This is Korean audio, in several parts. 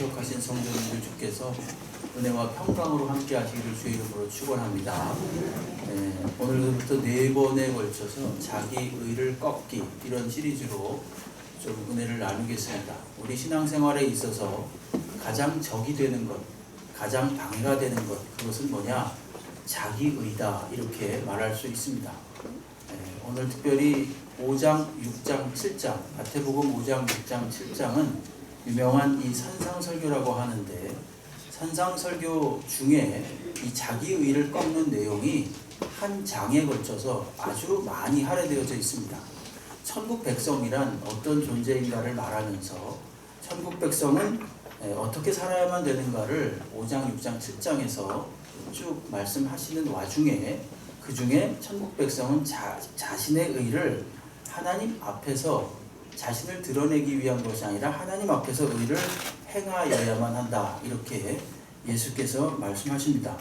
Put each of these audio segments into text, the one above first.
참석하신 성도님들 주께서 은혜와 평강으로 함께 하시기를 주의 이름으로 축원합니다. 오늘부터 4번에 걸쳐서 자기 의를 꺾기 이런 시리즈로 좀 은혜를 나누겠습니다. 우리 신앙생활에 있어서 가장 적이 되는 것, 가장 방해가 되는 것, 그것은 뭐냐? 자기 의다, 이렇게 말할 수 있습니다. 오늘 특별히 5장, 6장, 7장, 마태복음 5장, 6장, 7장은 유명한 이 산상설교라고 하는데, 산상설교 중에 이 자기 의를 꺾는 내용이 한 장에 걸쳐서 아주 많이 할애되어져 있습니다. 천국 백성이란 어떤 존재인가를 말하면서 천국 백성은 어떻게 살아야만 되는가를 5장, 6장, 7장에서 쭉 말씀하시는 와중에 그 중에 천국 백성은 자신의 의를 하나님 앞에서 자신을 드러내기 위한 것이 아니라 하나님 앞에서 의를 행하여야만 한다, 이렇게 예수께서 말씀하십니다.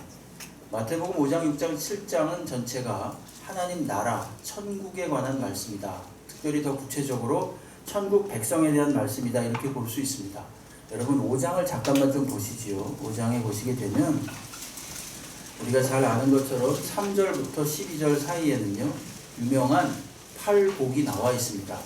마태복음 5장, 6장, 7장은 전체가 하나님 나라, 천국에 관한 말씀이다. 특별히 더 구체적으로 천국 백성에 대한 말씀이다, 이렇게 볼 수 있습니다. 여러분 5장을 잠깐만 좀 보시지요. 5장에 보시게 되면 우리가 잘 아는 것처럼 3절부터 12절 사이에는요, 유명한 8복이 나와 있습니다.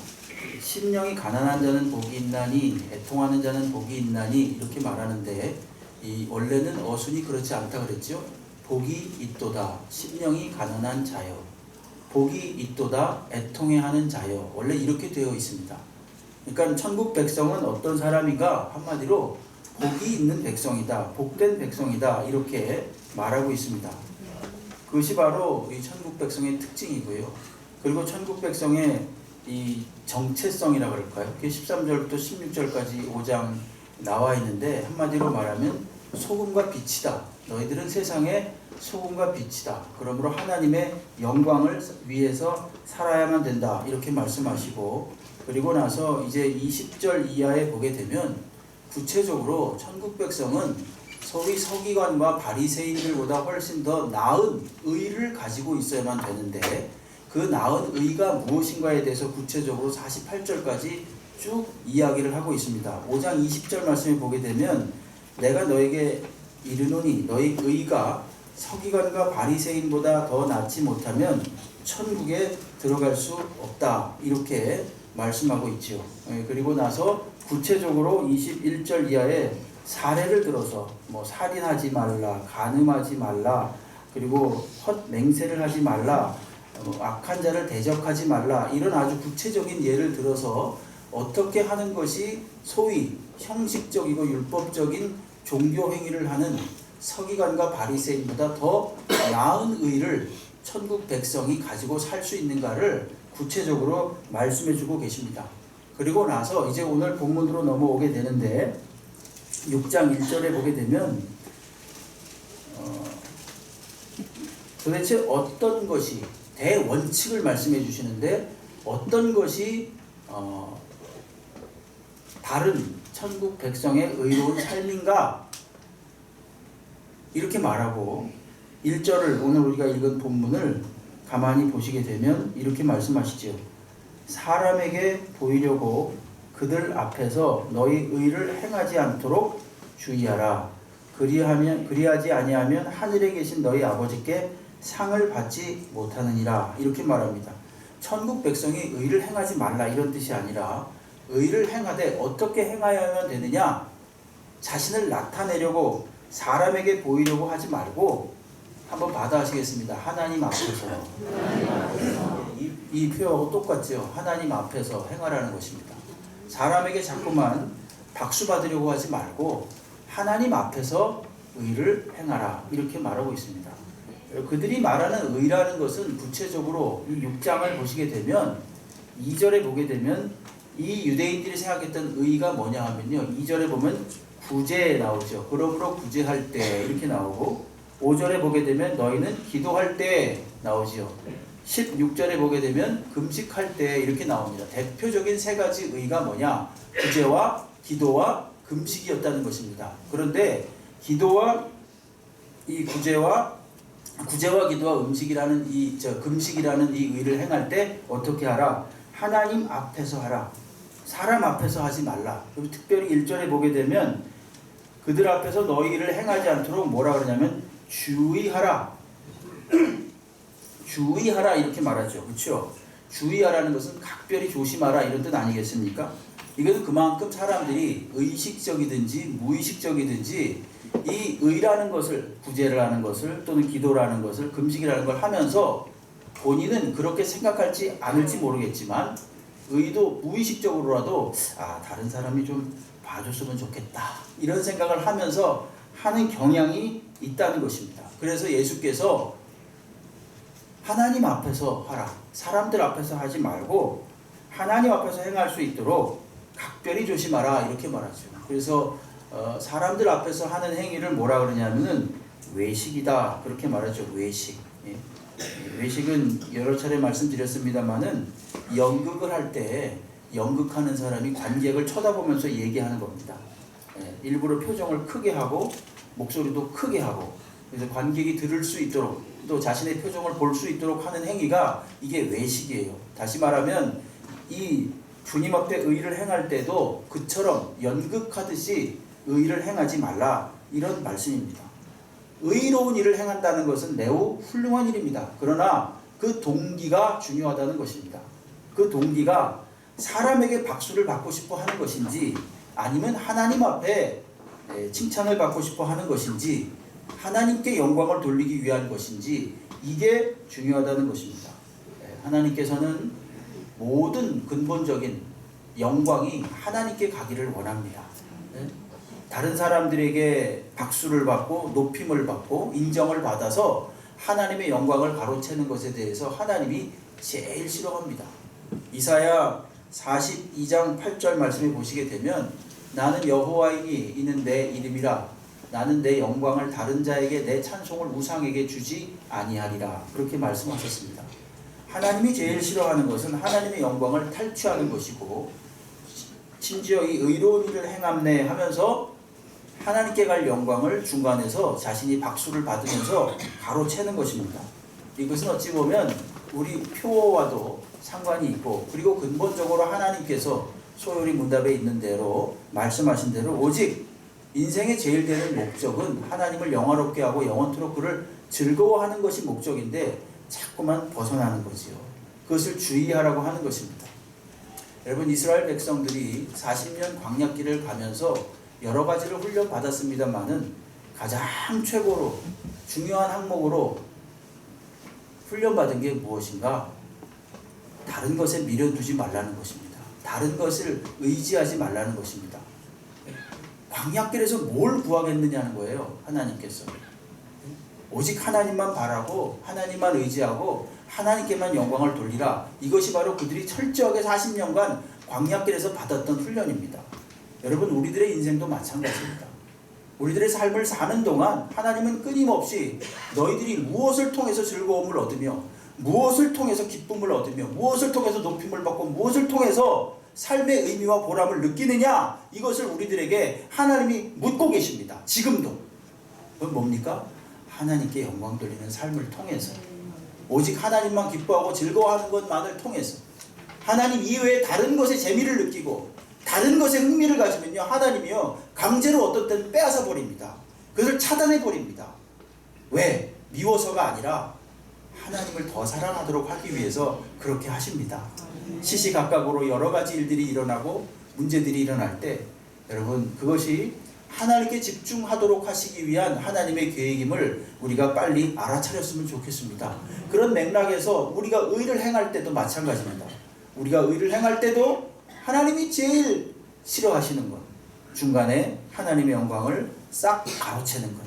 심령이 가난한 자는 복이 있나니 애통하는 자는 복이 있나니, 이렇게 말하는데 이 원래는 어순이 그렇지 않다 그랬죠. 복이 있도다 심령이 가난한 자여, 복이 있도다 애통해하는 자여, 원래 이렇게 되어 있습니다. 그러니까 천국 백성은 어떤 사람인가? 한마디로 복이 있는 백성이다, 복된 백성이다, 이렇게 말하고 있습니다. 그것이 바로 이 천국 백성의 특징이고요. 그리고 천국 백성의 이 정체성이라 그럴까요? 그게 13절부터 16절까지 5장 나와 있는데, 한마디로 말하면 소금과 빛이다. 너희들은 세상의 소금과 빛이다. 그러므로 하나님의 영광을 위해서 살아야만 된다, 이렇게 말씀하시고, 그리고 나서 이제 20절 이하에 보게 되면 구체적으로 천국 백성은 소위 서기관과 바리새인들보다 훨씬 더 나은 의를 가지고 있어야만 되는데, 그 나은 의가 무엇인가에 대해서 구체적으로 48절까지 쭉 이야기를 하고 있습니다. 5장 20절 말씀에 보게 되면 내가 너에게 이르노니 너희 의가 서기관과 바리새인보다 더 낫지 못하면 천국에 들어갈 수 없다, 이렇게 말씀하고 있죠. 그리고 나서 구체적으로 21절 이하에 사례를 들어서 살인하지 말라, 간음하지 말라, 그리고 헛맹세를 하지 말라, 악한 자를 대적하지 말라, 이런 아주 구체적인 예를 들어서 어떻게 하는 것이 소위 형식적이고 율법적인 종교 행위를 하는 서기관과 바리새인보다 더 나은 의를 천국 백성이 가지고 살 수 있는가를 구체적으로 말씀해 주고 계십니다. 그리고 나서 이제 오늘 본문으로 넘어오게 되는데, 6장 1절에 보게 되면 도대체 어떤 것이, 대원칙을 말씀해 주시는데 어떤 것이 바른 천국 백성의 의로운 삶인가, 이렇게 말하고 1절을 오늘 우리가 읽은 본문을 가만히 보시게 되면 이렇게 말씀하시죠. 사람에게 보이려고 그들 앞에서 너희 의를 행하지 않도록 주의하라. 그리하지 아니하면 하늘에 계신 너희 아버지께 상을 받지 못하느니라, 이렇게 말합니다. 천국 백성이 의를 행하지 말라, 이런 뜻이 아니라 의를 행하되 어떻게 행하여야 되느냐, 자신을 나타내려고 사람에게 보이려고 하지 말고, 한번 받아하시겠습니다. 하나님 앞에서. 이 표현하고 똑같죠. 하나님 앞에서 행하라는 것입니다. 사람에게 자꾸만 박수 받으려고 하지 말고 하나님 앞에서 의를 행하라, 이렇게 말하고 있습니다. 그들이 말하는 의라는 것은 구체적으로 이 6장을 보시게 되면 2절에 보게 되면 이 유대인들이 생각했던 의가 뭐냐 하면요, 2절에 보면 구제 나오죠. 그러므로 구제할 때, 이렇게 나오고, 5절에 보게 되면 너희는 기도할 때 나오지요. 16절에 보게 되면 금식할 때, 이렇게 나옵니다. 대표적인 세 가지 의가 뭐냐? 구제와 기도와 금식이었다는 것입니다. 그런데 기도와 이 구제와 기도와 음식이라는 금식이라는 이 의를 행할 때 어떻게 하라? 하나님 앞에서 하라. 사람 앞에서 하지 말라. 그리고 특별히 1절에 보게 되면 그들 앞에서 너희 일을 행하지 않도록 뭐라 그러냐면 주의하라. 주의하라 이렇게 말하죠. 그렇죠? 주의하라는 것은 각별히 조심하라 이런 뜻 아니겠습니까? 이것은 그만큼 사람들이 의식적이든지 무의식적이든지 이 의라는 것을, 구제를 하는 것을 또는 기도라는 것을, 금식이라는 걸 하면서 본인은 그렇게 생각할지 않을지 모르겠지만 의도 무의식적으로라도 다른 사람이 좀 봐줬으면 좋겠다 이런 생각을 하면서 하는 경향이 있다는 것입니다. 그래서 예수께서 하나님 앞에서 하라, 사람들 앞에서 하지 말고 하나님 앞에서 행할 수 있도록 각별히 조심하라 이렇게 말하죠. 그래서 사람들 앞에서 하는 행위를 뭐라 그러냐면은 외식이다 그렇게 말하죠. 외식. 예. 외식은 여러 차례 말씀드렸습니다만은 연극을 할 때 연극하는 사람이 관객을 쳐다보면서 얘기하는 겁니다. 예. 일부러 표정을 크게 하고 목소리도 크게 하고 그래서 관객이 들을 수 있도록 또 자신의 표정을 볼 수 있도록 하는 행위가 이게 외식이에요. 다시 말하면 이 주님 앞에 의를 행할 때도 그처럼 연극하듯이 의를 행하지 말라 이런 말씀입니다. 의로운 일을 행한다는 것은 매우 훌륭한 일입니다. 그러나 그 동기가 중요하다는 것입니다. 그 동기가 사람에게 박수를 받고 싶어 하는 것인지 아니면 하나님 앞에 칭찬을 받고 싶어 하는 것인지 하나님께 영광을 돌리기 위한 것인지 이게 중요하다는 것입니다. 하나님께서는 모든 근본적인 영광이 하나님께 가기를 원합니다. 다른 사람들에게 박수를 받고 높임을 받고 인정을 받아서 하나님의 영광을 가로채는 것에 대해서 하나님이 제일 싫어합니다. 이사야 42장 8절 말씀에 보시게 되면 나는 여호와이니 이는 내 이름이라 나는 내 영광을 다른 자에게 내 찬송을 우상에게 주지 아니하리라 그렇게 말씀하셨습니다. 하나님이 제일 싫어하는 것은 하나님의 영광을 탈취하는 것이고 심지어 이 의로운 일을 행함내 하면서 하나님께 갈 영광을 중간에서 자신이 박수를 받으면서 가로채는 것입니다. 이것은 어찌 보면 우리 표어와도 상관이 있고 그리고 근본적으로 하나님께서 소요리 문답에 있는 대로 말씀하신 대로 오직 인생의 제일 되는 목적은 하나님을 영화롭게 하고 영원토록 그를 즐거워하는 것이 목적인데 자꾸만 벗어나는 거지요. 그것을 주의하라고 하는 것입니다. 여러분 이스라엘 백성들이 40년 광야길을 가면서 여러 가지를 훈련받았습니다만은 가장 최고로 중요한 항목으로 훈련받은 게 무엇인가? 다른 것에 미련두지 말라는 것입니다. 다른 것을 의지하지 말라는 것입니다. 광야길에서 뭘 구하겠느냐는 거예요. 하나님께서. 오직 하나님만 바라고 하나님만 의지하고 하나님께만 영광을 돌리라. 이것이 바로 그들이 철저하게 40년간 광야길에서 받았던 훈련입니다. 여러분 우리들의 인생도 마찬가지입니다. 우리들의 삶을 사는 동안 하나님은 끊임없이 너희들이 무엇을 통해서 즐거움을 얻으며 무엇을 통해서 기쁨을 얻으며 무엇을 통해서 높임을 받고 무엇을 통해서 삶의 의미와 보람을 느끼느냐 이것을 우리들에게 하나님이 묻고 계십니다. 지금도. 그건 뭡니까? 하나님께 영광 돌리는 삶을 통해서 오직 하나님만 기뻐하고 즐거워하는 것만을 통해서 하나님 이외에 다른 것에 재미를 느끼고 다른 것에 흥미를 가지면요 하나님이요 강제로 어떤 때는 빼앗아 버립니다. 그것을 차단해 버립니다. 왜? 미워서가 아니라 하나님을 더 사랑하도록 하기 위해서 그렇게 하십니다. 시시각각으로 여러 가지 일들이 일어나고 문제들이 일어날 때 여러분 그것이 하나님께 집중하도록 하시기 위한 하나님의 계획임을 우리가 빨리 알아차렸으면 좋겠습니다. 그런 맥락에서 우리가 의를 행할 때도 마찬가지입니다. 우리가 의를 행할 때도 하나님이 제일 싫어하시는 것 중간에 하나님의 영광을 싹 가로채는 것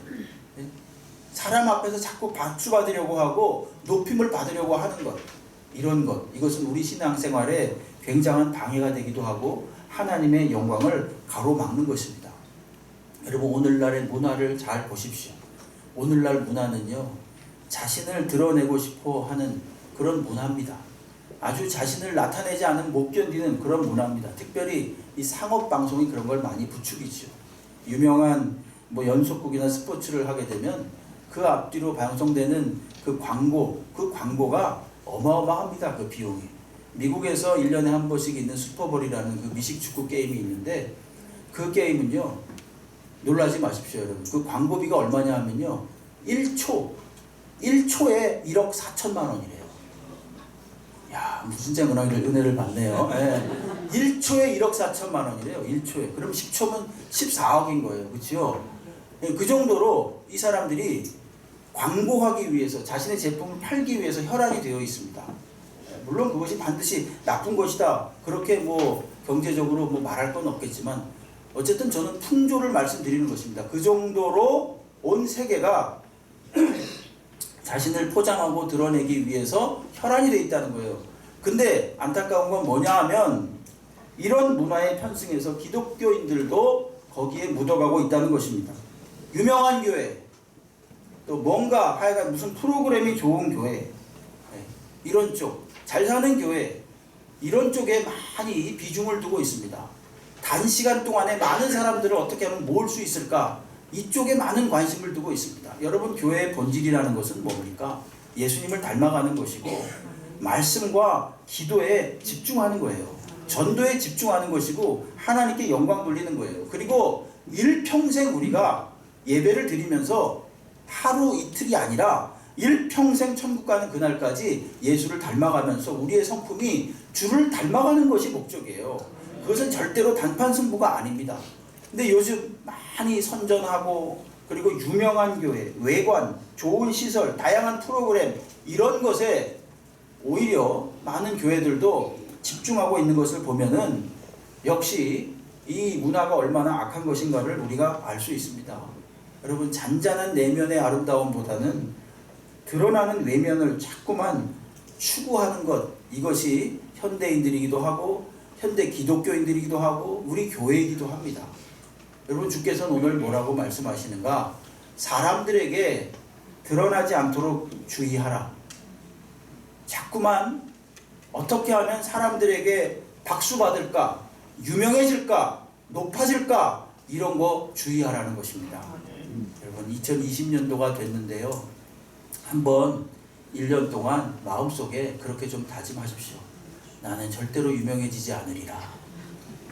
사람 앞에서 자꾸 박수 받으려고 하고 높임을 받으려고 하는 것 이런 것 이것은 우리 신앙생활에 굉장한 방해가 되기도 하고 하나님의 영광을 가로막는 것입니다. 여러분 오늘날의 문화를 잘 보십시오. 오늘날 문화는요 자신을 드러내고 싶어 하는 그런 문화입니다. 아주 자신을 나타내지 않으면 못 견디는 그런 문화입니다. 특별히 이 상업방송이 그런 걸 많이 부추기죠. 유명한 연속극이나 스포츠를 하게 되면 그 앞뒤로 방송되는 그 광고가 어마어마합니다. 그 비용이. 미국에서 1년에 한 번씩 있는 슈퍼볼이라는 그 미식축구 게임이 있는데 그 게임은요 놀라지 마십시오, 여러분. 그 광고비가 얼마냐 하면요. 1초에 1억 4천만 원이래요. 야, 무슨 쟁 은혜를 받네요. 네. 1초에 1억 4천만 원이래요. 1초에. 그럼 10초면 14억인 거예요. 그렇죠? 그 정도로 이 사람들이 광고하기 위해서, 자신의 제품을 팔기 위해서 혈안이 되어 있습니다. 물론 그것이 반드시 나쁜 것이다, 그렇게 경제적으로 말할 건 없겠지만, 어쨌든 저는 풍조를 말씀드리는 것입니다. 그 정도로 온 세계가 자신을 포장하고 드러내기 위해서 혈안이 되어 있다는 거예요. 근데 안타까운 건 뭐냐 하면, 이런 문화에 편승해서 기독교인들도 거기에 묻어가고 있다는 것입니다. 유명한 교회, 또 뭔가 하여간 무슨 프로그램이 좋은 교회, 이런 쪽, 잘 사는 교회, 이런 쪽에 많이 비중을 두고 있습니다. 단시간 동안에 많은 사람들을 어떻게 하면 모을 수 있을까? 이쪽에 많은 관심을 두고 있습니다. 여러분, 교회의 본질이라는 것은 뭡니까? 예수님을 닮아가는 것이고, 말씀과 기도에 집중하는 거예요. 전도에 집중하는 것이고, 하나님께 영광 돌리는 거예요. 그리고 일평생 우리가 예배를 드리면서 하루 이틀이 아니라 일평생 천국 가는 그날까지 예수를 닮아가면서 우리의 성품이 주를 닮아가는 것이 목적이에요. 그것은 절대로 단판 승부가 아닙니다. 근데 요즘 많이 선전하고, 그리고 유명한 교회, 외관, 좋은 시설, 다양한 프로그램, 이런 것에 오히려 많은 교회들도 집중하고 있는 것을 보면은 역시 이 문화가 얼마나 악한 것인가를 우리가 알 수 있습니다. 여러분, 잔잔한 내면의 아름다움보다는 드러나는 외면을 자꾸만 추구하는 것, 이것이 현대인들이기도 하고 현대 기독교인들이기도 하고 우리 교회이기도 합니다. 여러분, 주께서는 오늘 뭐라고 말씀하시는가? 사람들에게 드러나지 않도록 주의하라. 자꾸만 어떻게 하면 사람들에게 박수 받을까, 유명해질까, 높아질까, 이런 거 주의하라는 것입니다. 여러분, 2020년도가 됐는데요. 한번 1년 동안 마음속에 그렇게 좀 다짐하십시오. 나는 절대로 유명해지지 않으리라.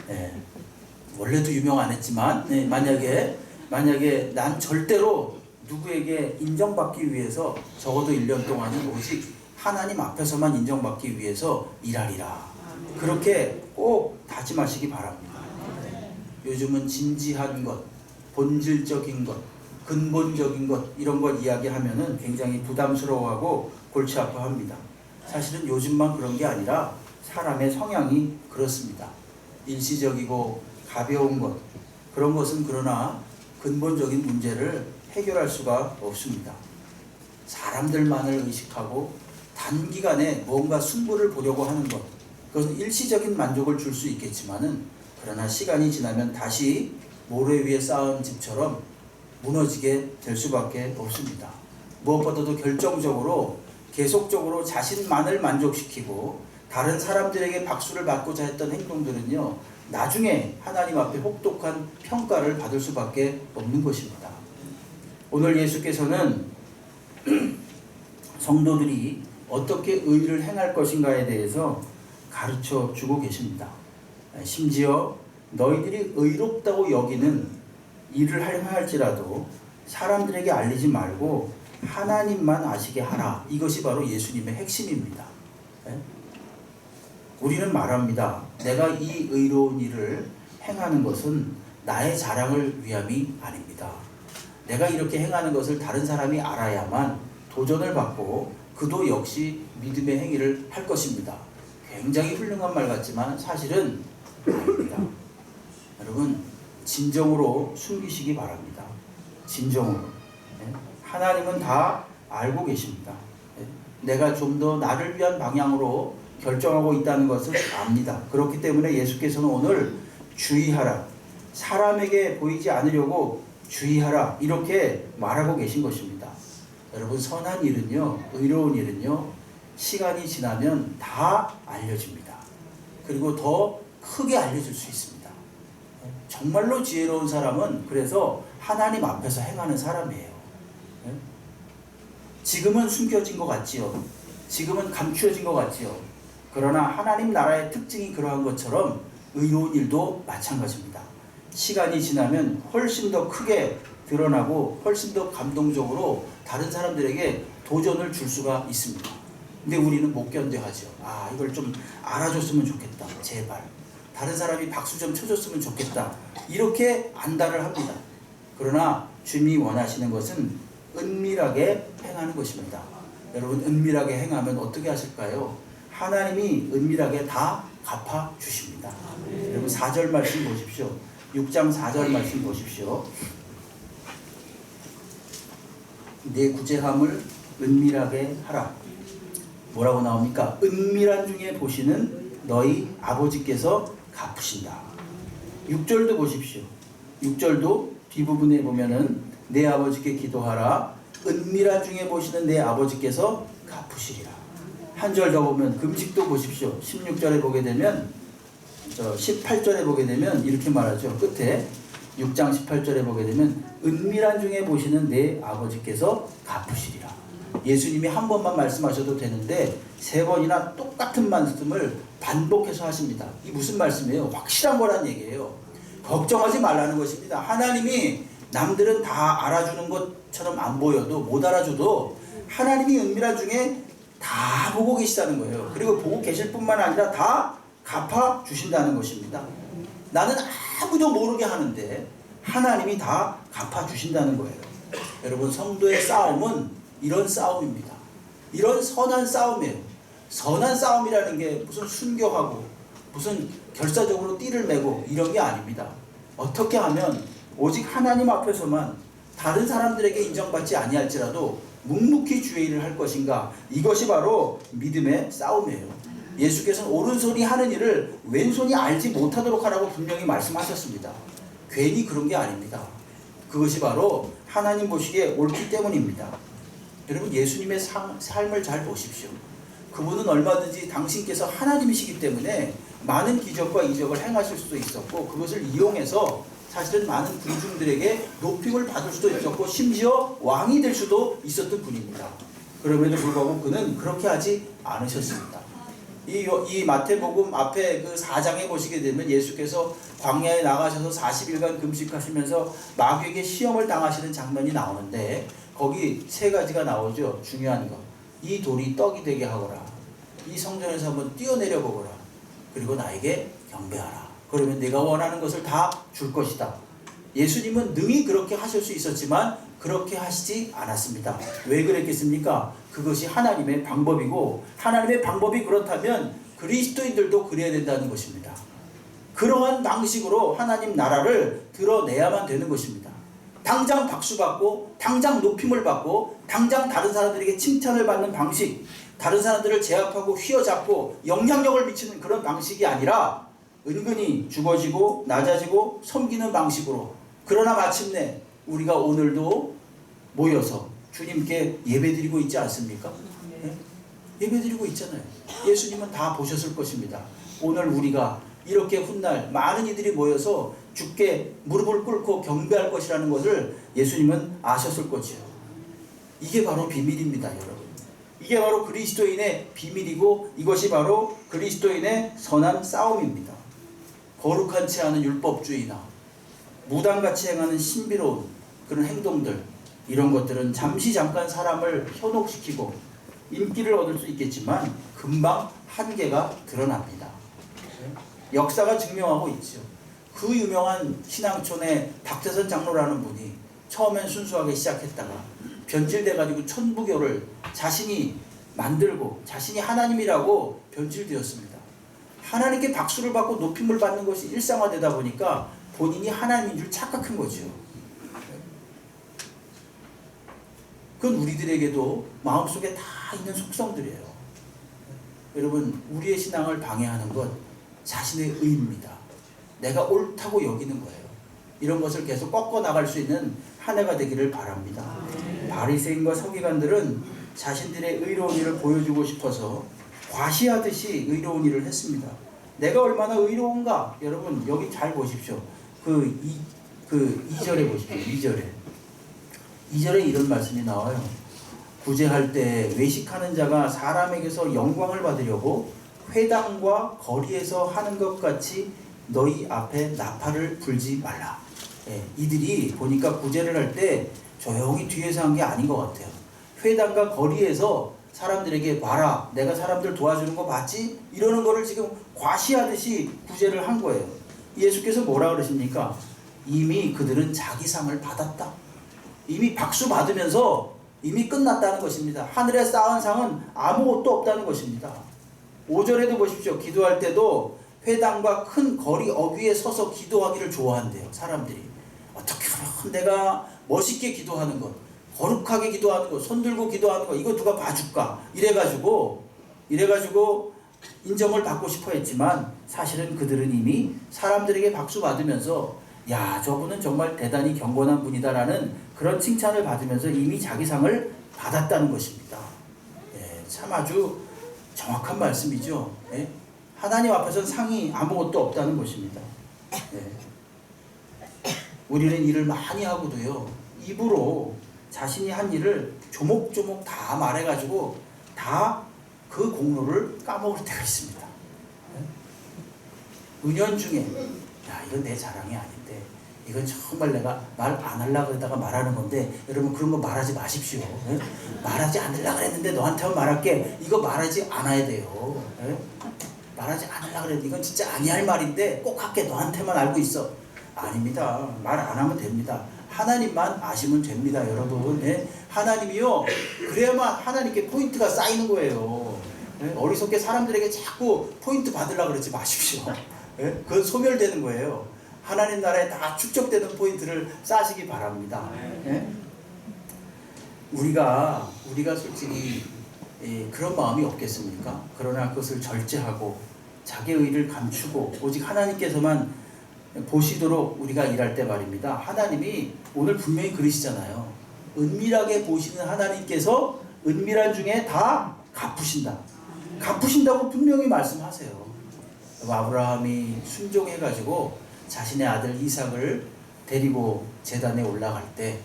네. 원래도 유명 안 했지만, 네, 만약에 난 절대로 누구에게 인정받기 위해서 적어도 1년 동안은 오직 하나님 앞에서만 인정받기 위해서 일하리라. 그렇게 꼭 다짐하시기 바랍니다. 요즘은 진지한 것, 본질적인 것, 근본적인 것, 이런 걸 이야기하면은 굉장히 부담스러워하고 골치 아파합니다. 사실은 요즘만 그런 게 아니라 사람의 성향이 그렇습니다. 일시적이고 가벼운 것, 그런 것은 그러나 근본적인 문제를 해결할 수가 없습니다. 사람들만을 의식하고 단기간에 뭔가 승부를 보려고 하는 것, 그것은 일시적인 만족을 줄 수 있겠지만은, 그러나 시간이 지나면 다시 모래 위에 쌓은 집처럼 무너지게 될 수밖에 없습니다. 무엇보다도 결정적으로 계속적으로 자신만을 만족시키고 다른 사람들에게 박수를 받고자 했던 행동들은요, 나중에 하나님 앞에 혹독한 평가를 받을 수밖에 없는 것입니다. 오늘 예수께서는 성도들이 어떻게 의를 행할 것인가에 대해서 가르쳐 주고 계십니다. 심지어 너희들이 의롭다고 여기는 일을 할지라도 사람들에게 알리지 말고 하나님만 아시게 하라. 이것이 바로 예수님의 핵심입니다. 우리는 말합니다. 내가 이 의로운 일을 행하는 것은 나의 자랑을 위함이 아닙니다. 내가 이렇게 행하는 것을 다른 사람이 알아야만 도전을 받고 그도 역시 믿음의 행위를 할 것입니다. 굉장히 훌륭한 말 같지만 사실은 아닙니다. 여러분, 진정으로 숨기시기 바랍니다. 진정으로. 하나님은 다 알고 계십니다. 내가 좀 더 나를 위한 방향으로 결정하고 있다는 것을 압니다. 그렇기 때문에 예수께서는 오늘 주의하라, 사람에게 보이지 않으려고 주의하라, 이렇게 말하고 계신 것입니다. 여러분, 선한 일은요, 의로운 일은요, 시간이 지나면 다 알려집니다. 그리고 더 크게 알려질 수 있습니다. 정말로 지혜로운 사람은 그래서 하나님 앞에서 행하는 사람이에요. 지금은 숨겨진 것 같지요. 지금은 감추어진 것 같지요. 그러나 하나님 나라의 특징이 그러한 것처럼 의로운 일도 마찬가지입니다. 시간이 지나면 훨씬 더 크게 드러나고 훨씬 더 감동적으로 다른 사람들에게 도전을 줄 수가 있습니다. 근데 우리는 못 견뎌하죠. 아, 이걸 좀 알아줬으면 좋겠다. 제발. 다른 사람이 박수 좀 쳐줬으면 좋겠다. 이렇게 안달을 합니다. 그러나 주님이 원하시는 것은 은밀하게 행하는 것입니다. 여러분, 은밀하게 행하면 어떻게 하실까요? 하나님이 은밀하게 다 갚아주십니다. 여러분, 4절 말씀 보십시오. 6장 4절 말씀 보십시오. 내 구제함을 은밀하게 하라. 뭐라고 나옵니까? 은밀한 중에 보시는 너희 아버지께서 갚으신다. 6절도 보십시오. 6절도 뒷부분에 보면은 내 아버지께 기도하라. 은밀한 중에 보시는 내 아버지께서 갚으시리라. 한 절 더 보면 금식도 보십시오. 16절에 보게 되면 18절에 보게 되면 이렇게 말하죠. 끝에 6장 18절에 보게 되면 은밀한 중에 보시는 내 아버지께서 갚으시리라. 예수님이 한 번만 말씀하셔도 되는데 3번이나 똑같은 말씀을 반복해서 하십니다. 이 무슨 말씀이에요? 확실한 거란 얘기예요. 걱정하지 말라는 것입니다. 하나님이 남들은 다 알아주는 것처럼 안 보여도 못 알아줘도 하나님이 은밀한 중에 다 보고 계시다는 거예요. 그리고 보고 계실 뿐만 아니라 다 갚아주신다는 것입니다. 나는 아무도 모르게 하는데 하나님이 다 갚아주신다는 거예요. 여러분, 성도의 싸움은 이런 싸움입니다. 이런 선한 싸움이에요. 선한 싸움이라는 게 무슨 순교하고 무슨 결사적으로 띠를 매고 이런 게 아닙니다. 어떻게 하면 오직 하나님 앞에서만 다른 사람들에게 인정받지 아니할지라도 묵묵히 주의 일을 할 것인가, 이것이 바로 믿음의 싸움이에요. 예수께서는 오른손이 하는 일을 왼손이 알지 못하도록 하라고 분명히 말씀하셨습니다. 괜히 그런 게 아닙니다. 그것이 바로 하나님 보시기에 옳기 때문입니다. 여러분, 예수님의 삶을 잘 보십시오. 그분은 얼마든지 당신께서 하나님이시기 때문에 많은 기적과 이적을 행하실 수도 있었고, 그것을 이용해서 사실은 많은 군중들에게 높임을 받을 수도 있었고, 심지어 왕이 될 수도 있었던 분입니다. 그럼에도 불구하고 그는 그렇게 하지 않으셨습니다. 이 마태복음 앞에 그 4장에 보시게 되면 예수께서 광야에 나가셔서 40일간 금식하시면서 마귀에게 시험을 당하시는 장면이 나오는데, 거기 3가지가 나오죠. 중요한 거. 이 돌이 떡이 되게 하거라. 이 성전에서 한번 뛰어내려 보거라. 그리고 나에게 경배하라. 그러면 내가 원하는 것을 다 줄 것이다. 예수님은 능히 그렇게 하실 수 있었지만 그렇게 하시지 않았습니다. 왜 그랬겠습니까? 그것이 하나님의 방법이고, 하나님의 방법이 그렇다면 그리스도인들도 그래야 된다는 것입니다. 그러한 방식으로 하나님 나라를 드러내야만 되는 것입니다. 당장 박수받고, 당장 높임을 받고, 당장 다른 사람들에게 칭찬을 받는 방식, 다른 사람들을 제압하고 휘어잡고 영향력을 미치는 그런 방식이 아니라 은근히 죽어지고 낮아지고 섬기는 방식으로, 그러나 마침내 우리가 오늘도 모여서 주님께 예배드리고 있지 않습니까? 네? 예배드리고 있잖아요. 예수님은 다 보셨을 것입니다. 오늘 우리가 이렇게 훗날 많은 이들이 모여서 주께 무릎을 꿇고 경배할 것이라는 것을 예수님은 아셨을 거지요. 이게 바로 비밀입니다, 여러분. 이게 바로 그리스도인의 비밀이고, 이것이 바로 그리스도인의 선한 싸움입니다. 거룩한 채 하는 율법주의나 무당같이 행하는 신비로운 그런 행동들, 이런 것들은 잠깐 사람을 현혹시키고 인기를 얻을 수 있겠지만 금방 한계가 드러납니다. 역사가 증명하고 있죠. 그 유명한 신앙촌의 박태선 장로라는 분이 처음엔 순수하게 시작했다가 변질돼가지고 천부교를 자신이 만들고 자신이 하나님이라고 변질되었습니다. 하나님께 박수를 받고 높임을 받는 것이 일상화되다 보니까 본인이 하나님인 줄 착각한 거죠. 그건 우리들에게도 마음속에 다 있는 속성들이에요. 여러분, 우리의 신앙을 방해하는 것 자신의 의입니다. 내가 옳다고 여기는 거예요. 이런 것을 계속 꺾어 나갈 수 있는 한 해가 되기를 바랍니다. 바리새인과 서기관들은 자신들의 의로운 일을 보여주고 싶어서 과시하듯이 의로운 일을 했습니다. 내가 얼마나 의로운가? 여러분, 여기 잘 보십시오. 그 2절에 보십시오. 2절에 이런 말씀이 나와요. 구제할 때 외식하는 자가 사람에게서 영광을 받으려고 회당과 거리에서 하는 것 같이 너희 앞에 나팔을 불지 말라. 예, 이들이 보니까 구제를 할 때 조용히 뒤에서 한 게 아닌 것 같아요. 회당과 거리에서 사람들에게 봐라, 내가 사람들 도와주는 거 봤지? 이러는 거를 지금 과시하듯이 구제를 한 거예요. 예수께서 뭐라 그러십니까? 이미 그들은 자기 상을 받았다. 이미 박수 받으면서 이미 끝났다는 것입니다. 하늘에 쌓은 상은 아무것도 없다는 것입니다. 5절에도 보십시오. 기도할 때도 회당과 큰 거리 어귀에 서서 기도하기를 좋아한대요. 사람들이. 어떻게 하면 내가 멋있게 기도하는 것, 거룩하게 기도하는 것, 손 들고 기도하는 것, 이거 누가 봐줄까? 이래가지고 인정을 받고 싶어 했지만 사실은 그들은 이미 사람들에게 박수 받으면서 야, 저분은 정말 대단히 경건한 분이다라는 그런 칭찬을 받으면서 이미 자기 상을 받았다는 것입니다. 예, 참 아주 정확한 말씀이죠. 예? 하나님 앞에서는 상이 아무것도 없다는 것입니다. 예. 우리는 일을 많이 하고도요, 입으로 자신이 한 일을 조목조목 다 말해가지고 다 그 공로를 까먹을 때가 있습니다. 은연중에 야, 이건 내 자랑이 아닌데, 이건 정말 내가 말 안 하려고 했다가 말하는 건데, 여러분 그런 거 말하지 마십시오. 예? 말하지 않으려고 했는데 너한테만 말할게, 이거 말하지 않아야 돼요. 예? 말하지 않으려고 했는데 이건 진짜 아니할 말인데 꼭 할게, 너한테만 알고 있어. 아닙니다. 말 안 하면 됩니다. 하나님만 아시면 됩니다, 여러분. 예? 하나님이요, 그래야만 하나님께 포인트가 쌓이는 거예요. 예? 어리석게 사람들에게 자꾸 포인트 받으려고 그러지 마십시오. 예? 그건 소멸되는 거예요. 하나님 나라에 다 축적되는 포인트를 쌓으시기 바랍니다. 예? 우리가 솔직히 그런 마음이 없겠습니까? 그러나 그것을 절제하고 자기의 의를 감추고 오직 하나님께서만 보시도록 우리가 일할 때 말입니다. 하나님이 오늘 분명히 그러시잖아요. 은밀하게 보시는 하나님께서 은밀한 중에 다 갚으신다. 갚으신다고 분명히 말씀하세요. 아브라함이 순종해가지고 자신의 아들 이삭을 데리고 제단에 올라갈 때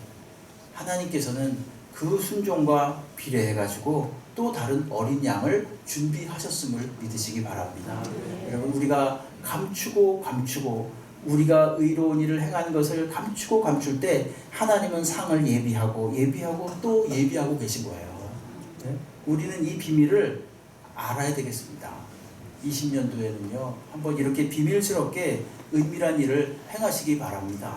하나님께서는 그 순종과 비례해가지고 또 다른 어린 양을 준비하셨음을 믿으시기 바랍니다. 여러분, 우리가 감추고 우리가 의로운 일을 행하는 것을 감추고 감출 때 하나님은 상을 예비하고 또 예비하고 계신 거예요. 네? 우리는 이 비밀을 알아야 되겠습니다. 20년도에는요, 한번 이렇게 비밀스럽게 은밀한 일을 행하시기 바랍니다.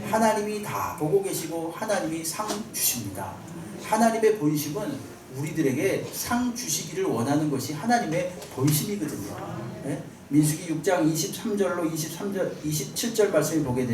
하나님이 다 보고 계시고 하나님이 상 주십니다. 하나님의 본심은 우리들에게 상 주시기를 원하는 것이 하나님의 본심이거든요. 네? 민수기 6장 23절로 27절 말씀을 보게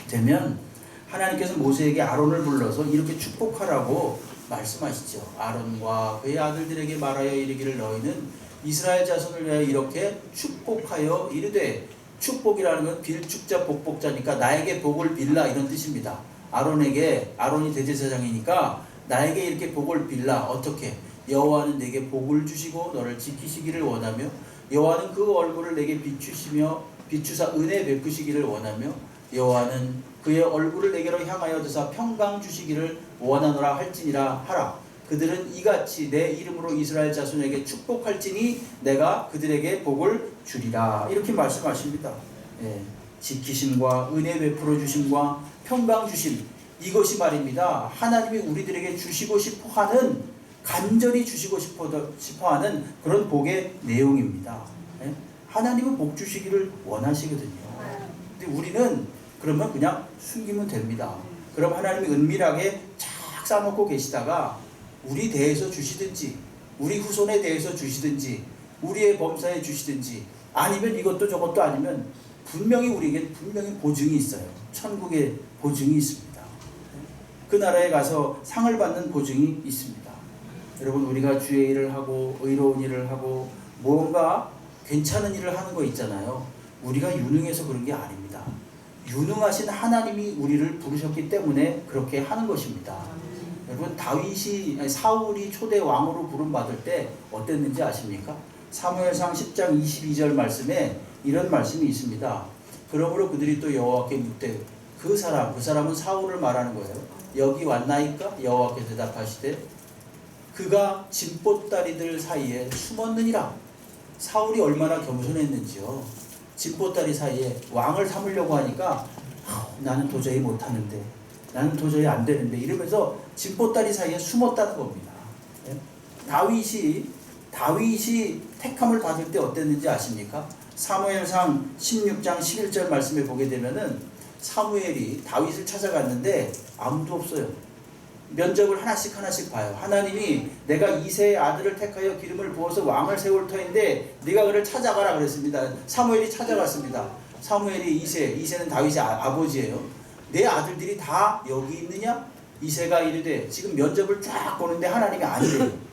되면 하나님께서 모세에게 아론을 불러서 이렇게 축복하라고 말씀하시죠. 아론과 그의 아들들에게 말하여 이르기를, 너희는 이스라엘 자손을 위하여 이렇게 축복하여 이르되, 축복이라는 건 빌축자 복복자니까 나에게 복을 빌라, 이런 뜻입니다. 아론이 대제사장이니까 나에게 이렇게 복을 빌라. 어떻게? 여호와는 내게 복을 주시고 너를 지키시기를 원하며, 여호와는 그 얼굴을 내게 비추사 은혜 베푸시기를 원하며, 여호와는 그의 얼굴을 내게로 향하여 드사 평강 주시기를 원하노라 할지니라 하라. 그들은 이같이 내 이름으로 이스라엘 자손에게 축복할지니 내가 그들에게 복을 주리라. 이렇게 말씀하십니다. 예, 지키심과 은혜 베풀어 주심과 평강 주심, 이것이 말입니다. 하나님이 우리들에게 주시고 싶어하는, 간절히 주시고 싶어하는 그런 복의 내용입니다. 예? 하나님은 복 주시기를 원하시거든요. 근데 우리는 그러면 그냥 숨기면 됩니다. 그럼 하나님이 은밀하게 쫙 쌓아놓고 계시다가 우리 대해서 주시든지, 우리 후손에 대해서 주시든지, 우리의 범사에 주시든지, 아니면 이것도 저것도 아니면 분명히 우리에게 분명히 보증이 있어요. 천국에 보증이 있습니다. 그 나라에 가서 상을 받는 보증이 있습니다. 여러분, 우리가 주의 일을 하고 의로운 일을 하고 무언가 괜찮은 일을 하는 거 있잖아요. 우리가 유능해서 그런 게 아닙니다. 유능하신 하나님이 우리를 부르셨기 때문에 그렇게 하는 것입니다. 여러분, 사울이 초대 왕으로 부름받을 때 어땠는지 아십니까? 사무엘상 10장 22절 말씀에 이런 말씀이 있습니다. 그러므로 그들이 또 여호와께 묻되, 그 사람은 사울을 말하는 거예요. 여기 왔나이까? 여호와께 대답하시되, 그가 진보다리들 사이에 숨었느니라. 사울이 얼마나 겸손했는지요. 진보다리 사이에 왕을 삼으려고 하니까 나는 도저히 못하는데, 나는 도저히 안 되는데 이러면서 진보다리 사이에 숨었다는 겁니다. 예? 다윗이 택함을 받을 때 어땠는지 아십니까? 사무엘상 16장 11절 말씀에 보게 되면은 사무엘이 다윗을 찾아갔는데 아무도 없어요. 면접을 하나씩 봐요. 하나님이 내가 이새의 아들을 택하여 기름을 부어서 왕을 세울 터인데 네가 그를 찾아가라 그랬습니다. 사무엘이 찾아갔습니다. 사무엘이 이새는 다윗의 아버지예요. 내 아들들이 다 여기 있느냐? 이새가 이르되 지금 면접을 쫙 보는데 하나님이 아니래요.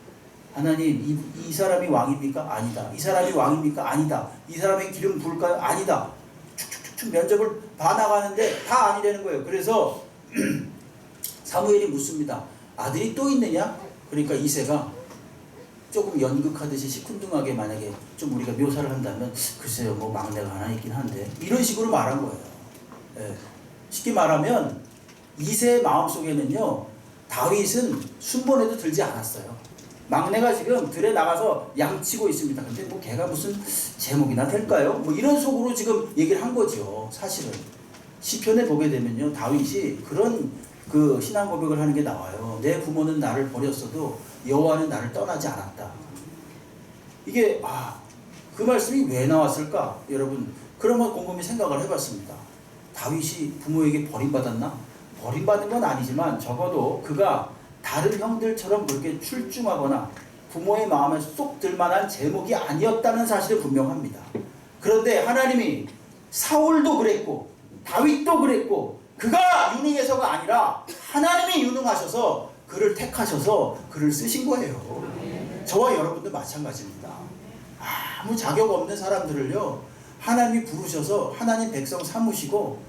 하나님, 이 사람이 왕입니까? 아니다. 이 사람이 왕입니까? 아니다. 이 사람의 기름 부을까요? 아니다. 축축축축 면접을 봐나가는데 다 아니라는 거예요. 그래서 사무엘이 묻습니다. 아들이 또 있느냐? 그러니까 이새가 조금 연극하듯이 시큰둥하게 만약에 좀 우리가 묘사를 한다면 글쎄요, 뭐 막내가 하나 있긴 한데 이런 식으로 말한 거예요. 예. 쉽게 말하면 이새의 마음속에는요, 다윗은 순번에도 들지 않았어요. 막내가 지금 들에 나가서 양치고 있습니다. 근데 뭐 걔가 무슨 제목이나 될까요? 뭐 이런 속으로 지금 얘기를 한 거죠. 사실은 시편에 보게 되면요, 다윗이 그런 그 신앙 고백을 하는 게 나와요. 내 부모는 나를 버렸어도 여호와는 나를 떠나지 않았다. 이게 그 말씀이 왜 나왔을까? 여러분 그러면 곰곰이 생각을 해봤습니다. 다윗이 부모에게 버림받았나? 버림받은 건 아니지만 적어도 그가 다른 형들처럼 그렇게 출중하거나 부모의 마음에 쏙 들만한 제목이 아니었다는 사실은 분명합니다. 그런데 하나님이 사울도 그랬고 다윗도 그랬고 그가 유능해서가 아니라 하나님이 유능하셔서 그를 택하셔서 그를 쓰신 거예요. 저와 여러분도 마찬가지입니다. 아무 자격 없는 사람들을요, 하나님이 부르셔서 하나님 백성 삼으시고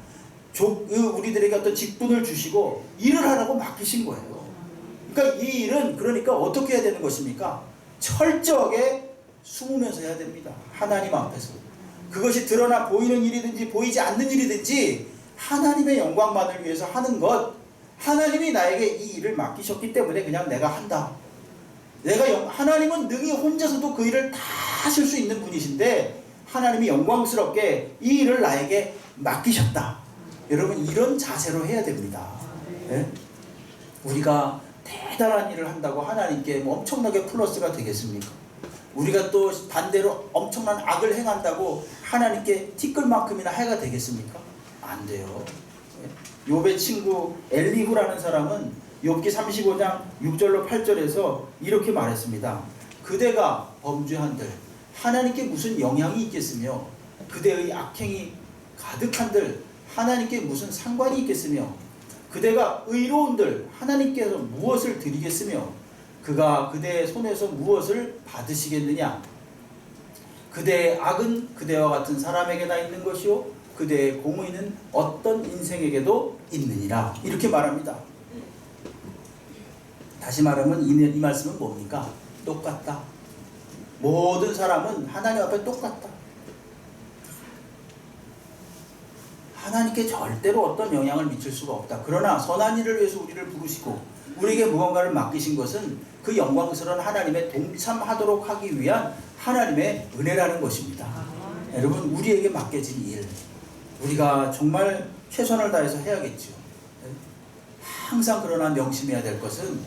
우리들에게 어떤 직분을 주시고 일을 하라고 맡기신 거예요. 그러니까 이 일은 그러니까 어떻게 해야 되는 것입니까? 철저하게 숨으면서 해야 됩니다. 하나님 앞에서. 그것이 드러나 보이는 일이든지 보이지 않는 일이든지 하나님의 영광만을 위해서 하는 것, 하나님이 나에게 이 일을 맡기셨기 때문에 그냥 내가 한다. 하나님은 능히 혼자서도 그 일을 다 하실 수 있는 분이신데 하나님이 영광스럽게 이 일을 나에게 맡기셨다. 여러분 이런 자세로 해야 됩니다. 네? 우리가 대단한 일을 한다고 하나님께 뭐 엄청나게 플러스가 되겠습니까? 우리가 또 반대로 엄청난 악을 행한다고 하나님께 티끌만큼이나 해가 되겠습니까? 안 돼요. 욥의 친구 엘리후라는 사람은 욥기 35장 6절로 8절에서 이렇게 말했습니다. 그대가 범죄한들 하나님께 무슨 영향이 있겠으며 그대의 악행이 가득한들 하나님께 무슨 상관이 있겠으며 그대가 의로운들 하나님께서 무엇을 드리겠으며 그가 그대의 손에서 무엇을 받으시겠느냐? 그대의 악은 그대와 같은 사람에게나 있는 것이요 그대의 공의는 어떤 인생에게도 있느니라. 이렇게 말합니다. 다시 말하면 이 말씀은 뭡니까? 똑같다. 모든 사람은 하나님 앞에 똑같다. 하나님께 절대로 어떤 영향을 미칠 수가 없다. 그러나 선한 일을 위해서 우리를 부르시고 우리에게 무언가를 맡기신 것은 그 영광스러운 하나님의 동참하도록 하기 위한 하나님의 은혜라는 것입니다. 여러분 우리에게 맡겨진 일 우리가 정말 최선을 다해서 해야겠죠. 항상 그러나 명심해야 될 것은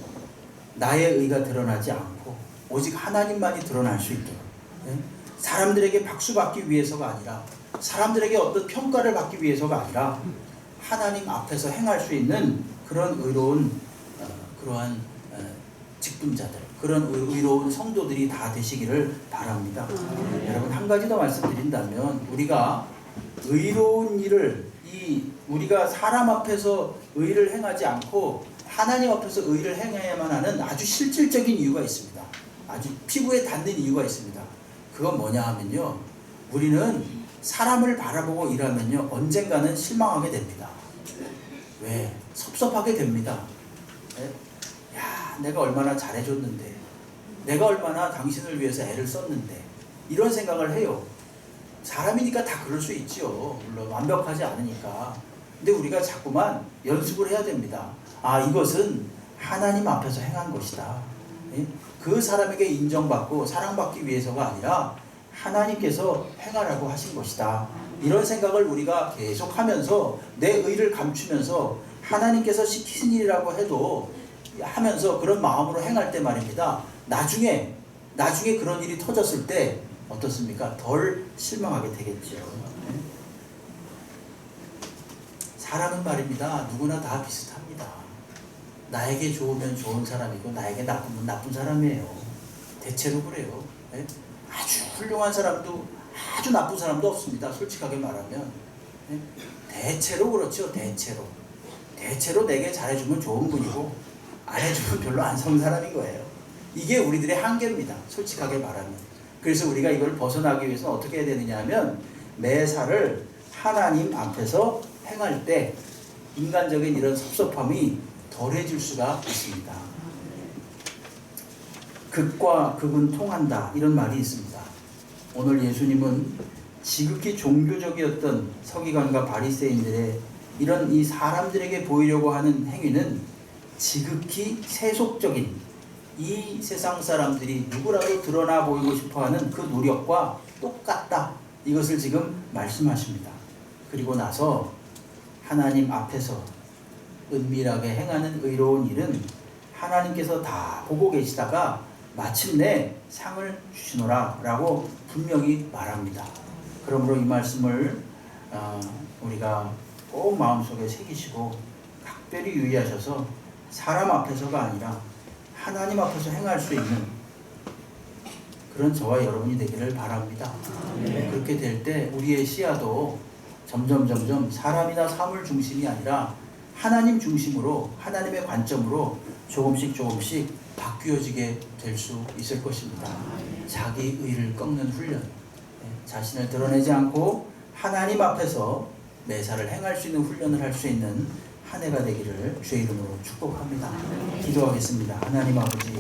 나의 의가 드러나지 않고 오직 하나님만이 드러날 수 있도록 사람들에게 박수 받기 위해서가 아니라 사람들에게 어떤 평가를 받기 위해서가 아니라 하나님 앞에서 행할 수 있는 그런 의로운 그러한 직분자들 그런 의로운 성도들이 다 되시기를 바랍니다. 여러분 한 가지 더 말씀드린다면 우리가 의로운 일을 우리가 사람 앞에서 의를 행하지 않고 하나님 앞에서 의를 행해야만 하는 아주 실질적인 이유가 있습니다. 아주 피부에 닿는 이유가 있습니다. 그건 뭐냐 하면요, 우리는 사람을 바라보고 일하면요 언젠가는 실망하게 됩니다. 왜? 섭섭하게 됩니다. 야, 내가 얼마나 잘해줬는데, 내가 얼마나 당신을 위해서 애를 썼는데, 이런 생각을 해요. 사람이니까 다 그럴 수 있지요. 물론 완벽하지 않으니까. 근데 우리가 자꾸만 연습을 해야 됩니다. 이것은 하나님 앞에서 행한 것이다. 그 사람에게 인정받고 사랑받기 위해서가 아니라 하나님께서 행하라고 하신 것이다. 이런 생각을 우리가 계속하면서 내 의를 감추면서 하나님께서 시키신 일이라고 해도 하면서 그런 마음으로 행할 때 말입니다. 나중에 그런 일이 터졌을 때 어떻습니까? 덜 실망하게 되겠죠. 사람은 말입니다. 누구나 다 비슷합니다. 나에게 좋으면 좋은 사람이고 나에게 나쁘면 나쁜 사람이에요. 대체로 그래요. 아주 훌륭한 사람도 아주 나쁜 사람도 없습니다. 솔직하게 말하면. 대체로 그렇죠. 대체로 내게 잘해주면 좋은 분이고 안 해주면 별로 안 좋은 사람인 거예요. 이게 우리들의 한계입니다. 솔직하게 말하면. 그래서 우리가 이걸 벗어나기 위해서는 어떻게 해야 되느냐 하면 매사를 하나님 앞에서 행할 때 인간적인 이런 섭섭함이 덜해질 수가 있습니다. 극과 극은 통한다 이런 말이 있습니다. 오늘 예수님은 지극히 종교적이었던 서기관과 바리새인들의 이런 이 사람들에게 보이려고 하는 행위는 지극히 세속적인 이 세상 사람들이 누구라도 드러나 보이고 싶어하는 그 노력과 똑같다. 이것을 지금 말씀하십니다. 그리고 나서 하나님 앞에서 은밀하게 행하는 의로운 일은 하나님께서 다 보고 계시다가 마침내 상을 주시노라 라고 분명히 말합니다. 그러므로 이 말씀을 우리가 꼭 마음속에 새기시고 각별히 유의하셔서 사람 앞에서가 아니라 하나님 앞에서 행할 수 있는 그런 저와 여러분이 되기를 바랍니다. 그렇게 될 때 우리의 시야도 점점 사람이나 사물 중심이 아니라 하나님 중심으로 하나님의 관점으로 조금씩 바뀌어지게 될 수 있을 것입니다. 자기 의를 꺾는 훈련, 자신을 드러내지 않고 하나님 앞에서 매사를 행할 수 있는 훈련을 할 수 있는 한 해가 되기를 주의 이름으로 축복합니다. 기도하겠습니다. 하나님 아버지